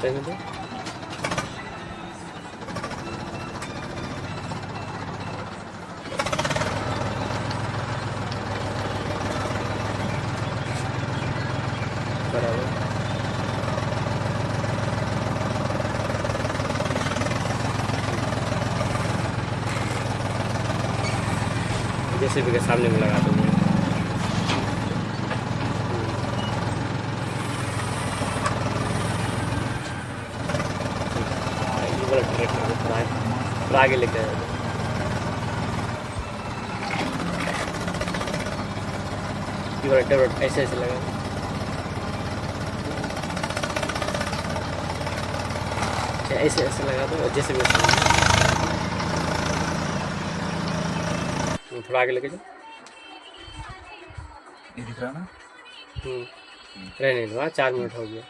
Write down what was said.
रहने दो। बराबर। जैसे भी के सामने में लगा दूंगा। ये वाला ट्रैक्टर को थोड़ा आगे लेके आया। ये वाला ट्रैक्टर ऐसे ऐसे लगा। ऐसे ऐसे लगा दो, जैसे भी थोड़ा आगे लेके जाओ। ये दिख रहा है ना? रहने दो। 4 मिनट हो गया।